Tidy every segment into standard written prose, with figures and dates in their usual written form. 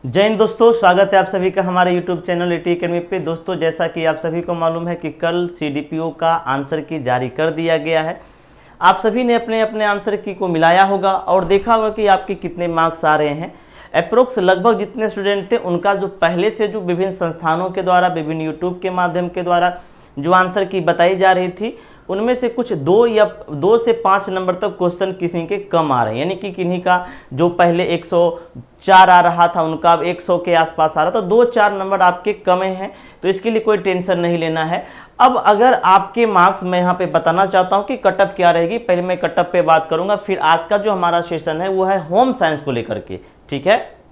जय हिंद दोस्तों, स्वागत है आप सभी का हमारे YouTube चैनल एटी एकेडमी पे। दोस्तों, जैसा कि आप सभी को मालूम है कि कल CDPO का आंसर की जारी कर दिया गया है। आप सभी ने अपने अपने आंसर की को मिलाया होगा और देखा होगा कि आपके कितने मार्क्स आ रहे हैं। अप्रोक्स लगभग जितने स्टूडेंट थे उनका जो पहले से जो विभिन्न संस्थानों के द्वारा, विभिन्न YouTube के माध्यम के द्वारा जो आंसर की बताई जा रही थी, उनमें से कुछ 2 से 5 नंबर तक क्वेश्चन किसी के कम आ रहे हैं। यानी कि किन्हीं का जो पहले 104 आ रहा था उनका अब 100 के आसपास आ रहा था, तो 2-4 नंबर आपके कम हैं। तो इसके लिए कोई टेंशन नहीं लेना है। अब अगर आपके मार्क्स मैं यहाँ पे बताना चाहता हूँ कि कटअप क्या रहेगी। पहले मैं कटअप पे बात करूँगा, फिर आज का जो हमारा सेशन है वो है होम साइंस को लेकर के, ठीक है।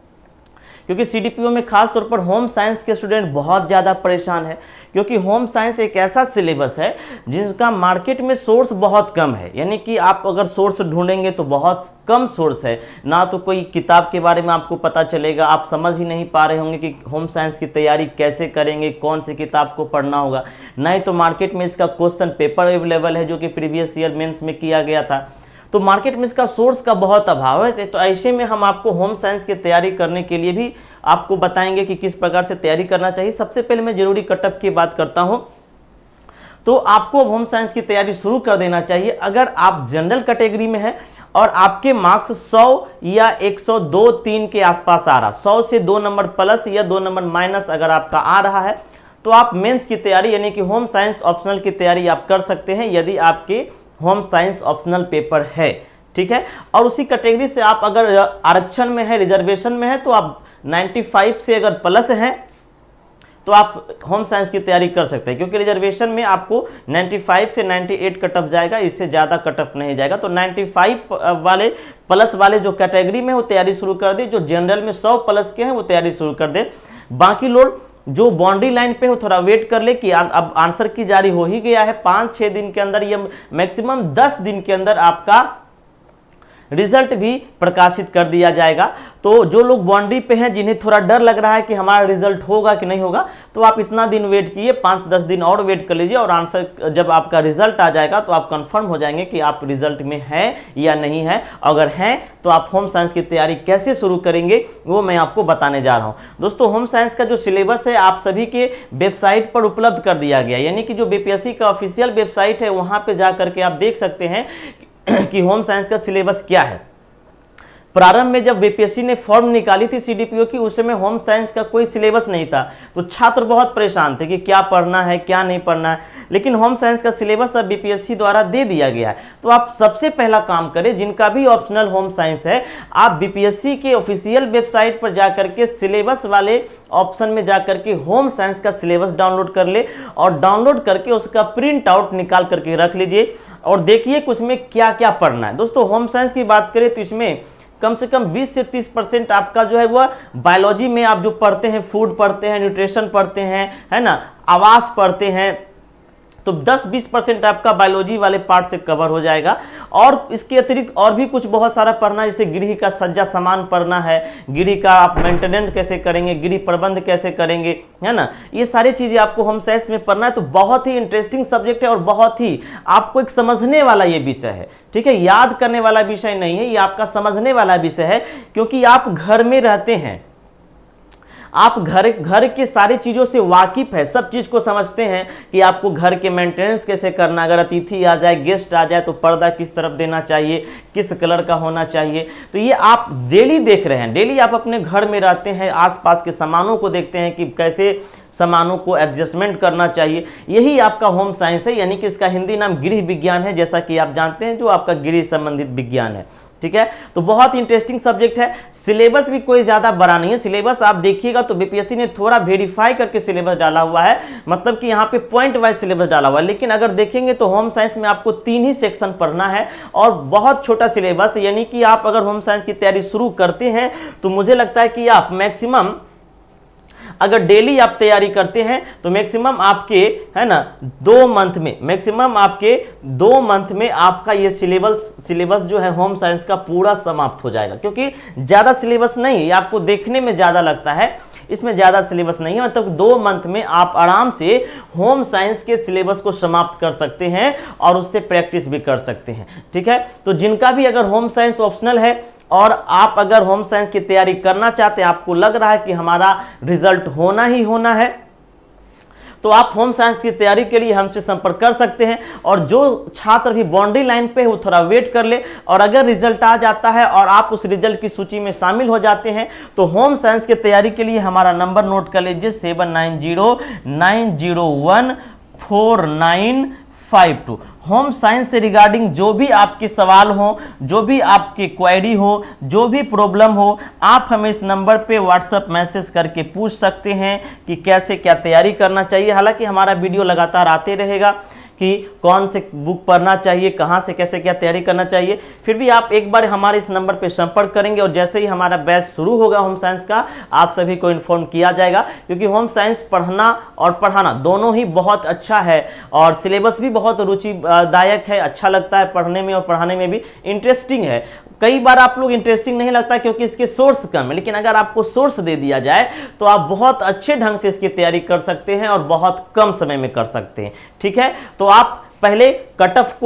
क्योंकि CDPO में खास तौर पर होम साइंस के स्टूडेंट बहुत ज़्यादा परेशान है, क्योंकि होम साइंस एक ऐसा सिलेबस है जिसका मार्केट में सोर्स बहुत कम है। यानी कि आप अगर सोर्स ढूंढेंगे तो बहुत कम सोर्स है, ना तो कोई किताब के बारे में आपको पता चलेगा। आप समझ ही नहीं पा रहे होंगे कि होम साइंस की तैयारी कैसे करेंगे, कौन सी किताब को पढ़ना होगा। नहीं तो मार्केट में इसका क्वेश्चन पेपर अवेलेबल है जो कि प्रीवियस ईयर मेंस में किया गया था, तो मार्केट में इसका सोर्स का बहुत अभाव है। तो ऐसे में हम आपको होम साइंस की तैयारी करने के लिए भी आपको बताएंगे कि किस प्रकार से तैयारी करना चाहिए। सबसे पहले मैं जरूरी कटअप की बात करता हूं, तो आपको होम साइंस की तैयारी शुरू कर देना चाहिए अगर आप जनरल कैटेगरी में हैं और आपके मार्क्स 100 या 102-3 के आसपास आ रहा, 100 से 2 नंबर प्लस या 2 नंबर माइनस अगर आपका आ रहा है, तो आप मेंस की तैयारी यानी कि होम साइंस ऑप्शनल की तैयारी आप कर सकते हैं यदि आपके होम साइंस ऑप्शनल पेपर है, ठीक है। और उसी कैटेगरी से आप अगर आरक्षण में है, रिजर्वेशन में है, तो आप 95 से अगर प्लस हैं तो आप होम साइंस की तैयारी कर सकते हैं, क्योंकि रिजर्वेशन में आपको 95 से 98 कटअप जाएगा, इससे ज़्यादा कटअप नहीं जाएगा। तो 95 वाले प्लस वाले जो कैटेगरी में वो तैयारी शुरू कर दे, जो जनरल में 100 प्लस के हैं वो तैयारी शुरू कर दे। बाकी लोग जो बाउंड्री लाइन पे हो थोड़ा वेट कर ले कि अब आंसर की जारी हो ही गया है। 5-6 दिन के अंदर, या मैक्सिमम 10 दिन के अंदर आपका रिजल्ट भी प्रकाशित कर दिया जाएगा। तो जो लोग बाउंड्री पे हैं, जिन्हें थोड़ा डर लग रहा है कि हमारा रिजल्ट होगा कि नहीं होगा, तो आप इतना दिन वेट कीजिए, 5-10 दिन और वेट कर लीजिए, और आंसर जब आपका रिजल्ट आ जाएगा तो आप कंफर्म हो जाएंगे कि आप रिजल्ट में हैं या नहीं है। अगर हैं तो आप होम साइंस की तैयारी कैसे शुरू करेंगे वो मैं आपको बताने जा रहा हूँ। दोस्तों, होम साइंस का जो सिलेबस है आप सभी के वेबसाइट पर उपलब्ध कर दिया गया, यानी कि जो BPSC का ऑफिशियल वेबसाइट है वहाँ पर जा करके आप देख सकते हैं कि होम साइंस का सिलेबस क्या है। प्रारंभ में जब BPSC ने फॉर्म निकाली थी CDPO की, उस समय होम साइंस का कोई सिलेबस नहीं था, तो छात्र बहुत परेशान थे कि क्या पढ़ना है क्या नहीं पढ़ना है। लेकिन होम साइंस का सिलेबस अब BPSC द्वारा दे दिया गया है। तो आप सबसे पहला काम करें, जिनका भी ऑप्शनल होम साइंस है, आप BPSC के ऑफिशियल वेबसाइट पर जाकर के सिलेबस वाले ऑप्शन में जाकर के होम साइंस का सिलेबस डाउनलोड कर ले, और डाउनलोड करके उसका प्रिंट आउट निकाल करके रख लीजिए और देखिए कि उसमें क्या क्या पढ़ना है। दोस्तों, होम साइंस की बात करें तो इसमें कम से कम 20 से 30% आपका जो है वह बायोलॉजी में आप जो पढ़ते हैं, फूड पढ़ते हैं, न्यूट्रिशन पढ़ते हैं, है ना, आवास पढ़ते हैं, तो 10-20% आपका बायोलॉजी वाले पार्ट से कवर हो जाएगा। और इसके अतिरिक्त और भी कुछ बहुत सारा पढ़ना है, जैसे गृह का सज्जा सामान पढ़ना है, गृह का आप मेंटेनेंस कैसे करेंगे, गृह प्रबंध कैसे करेंगे, है ना, ये सारी चीज़ें आपको होम साइंस में पढ़ना है। तो बहुत ही इंटरेस्टिंग सब्जेक्ट है और बहुत ही आपको एक समझने वाला ये विषय है, ठीक है। याद करने वाला विषय नहीं है, ये आपका समझने वाला विषय है, क्योंकि आप घर में रहते हैं, आप घर के सारी चीज़ों से वाकिफ है, सब चीज़ को समझते हैं कि आपको घर के मेंटेनेंस कैसे करना, अगर अतिथि आ जाए, गेस्ट आ जाए तो पर्दा किस तरफ देना चाहिए, किस कलर का होना चाहिए। तो ये आप डेली देख रहे हैं, डेली आप अपने घर में रहते हैं, आसपास के सामानों को देखते हैं कि कैसे सामानों को एडजस्टमेंट करना चाहिए। यही आपका होम साइंस है, यानी कि इसका हिंदी नाम गृह विज्ञान है, जैसा कि आप जानते हैं, जो आपका गृह संबंधित विज्ञान है, ठीक है। तो बहुत इंटरेस्टिंग सब्जेक्ट है। सिलेबस भी कोई ज़्यादा बड़ा नहीं है। सिलेबस आप देखिएगा तो BPSC ने थोड़ा वेरीफाई करके सिलेबस डाला हुआ है, मतलब कि यहाँ पे पॉइंट वाइज सिलेबस डाला हुआ है। लेकिन अगर देखेंगे तो होम साइंस में आपको 3 ही सेक्शन पढ़ना है और बहुत छोटा सिलेबस, यानी कि आप अगर होम साइंस की तैयारी शुरू करते हैं तो मुझे लगता है कि आप मैक्सिमम अगर डेली आप तैयारी करते हैं तो मैक्सिमम आपके, है ना, 2 मंथ में, मैक्सिमम आपके 2 मंथ में आपका ये सिलेबस जो है होम साइंस का पूरा समाप्त हो जाएगा। क्योंकि ज़्यादा सिलेबस नहीं है, आपको देखने में ज़्यादा लगता है, इसमें ज़्यादा सिलेबस नहीं है, मतलब 2 मंथ में आप आराम से होम साइंस के सिलेबस को समाप्त कर सकते हैं और उससे प्रैक्टिस भी कर सकते हैं, ठीक है। तो जिनका भी अगर होम साइंस ऑप्शनल है और आप अगर होम साइंस की तैयारी करना चाहते हैं, आपको लग रहा है कि हमारा रिजल्ट होना ही होना है, तो आप होम साइंस की तैयारी के लिए हमसे संपर्क कर सकते हैं। और जो छात्र भी बाउंड्री लाइन पे है वो थोड़ा वेट कर ले, और अगर रिजल्ट आ जाता है और आप उस रिजल्ट की सूची में शामिल हो जाते हैं तो होम साइंस की तैयारी के लिए हमारा नंबर नोट कर लीजिए 7909014952। होम साइंस से रिगार्डिंग जो भी आपके सवाल हो, जो भी आपकी क्वेरी हो, जो भी प्रॉब्लम हो, आप हमें इस नंबर पे व्हाट्सएप मैसेज करके पूछ सकते हैं कि कैसे क्या तैयारी करना चाहिए। हालांकि हमारा वीडियो लगातार आते रहेगा कि कौन से बुक पढ़ना चाहिए, कहाँ से कैसे क्या तैयारी करना चाहिए, फिर भी आप एक बार हमारे इस नंबर पे संपर्क करेंगे और जैसे ही हमारा बैच शुरू होगा होम साइंस का, आप सभी को इन्फॉर्म किया जाएगा। क्योंकि होम साइंस पढ़ना और पढ़ाना दोनों ही बहुत अच्छा है और सिलेबस भी बहुत रुचिदायक है, अच्छा लगता है पढ़ने में और पढ़ाने में भी इंटरेस्टिंग है। कई बार आप लोग इंटरेस्टिंग नहीं लगता क्योंकि इसके सोर्स कम है, लेकिन अगर आपको सोर्स दे दिया जाए तो आप बहुत अच्छे ढंग से इसकी तैयारी कर सकते हैं और बहुत कम समय में कर सकते हैं। ठीक है, तो आप पहले कट ऑफ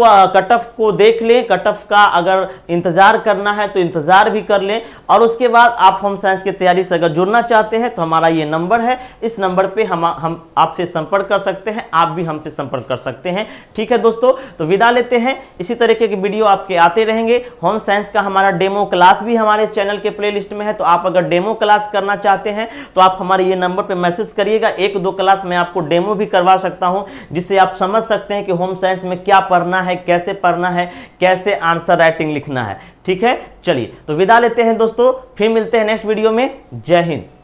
को देख लें, कट ऑफ का अगर इंतजार करना है तो इंतजार भी कर लें, और उसके बाद आप होम साइंस की तैयारी से अगर जुड़ना चाहते हैं तो हमारा ये नंबर है, इस नंबर पे हम आपसे संपर्क कर सकते हैं, आप भी हमसे संपर्क कर सकते हैं। ठीक है दोस्तों, तो विदा लेते हैं। इसी तरीके के वीडियो आपके आते रहेंगे। होम साइंस का हमारा डेमो क्लास भी हमारे चैनल के प्लेलिस्ट में है, तो आप अगर डेमो क्लास करना चाहते हैं तो आप हमारे ये नंबर पर मैसेज करिएगा। 1-2 क्लास मैं आपको डेमो भी करवा सकता हूँ, जिससे आप समझ सकते हैं कि होम साइंस में क्या पढ़ना है, कैसे पढ़ना है, कैसे आंसर राइटिंग लिखना है। ठीक है, चलिए तो विदा लेते हैं दोस्तों, फिर मिलते हैं नेक्स्ट वीडियो में। जय हिंद।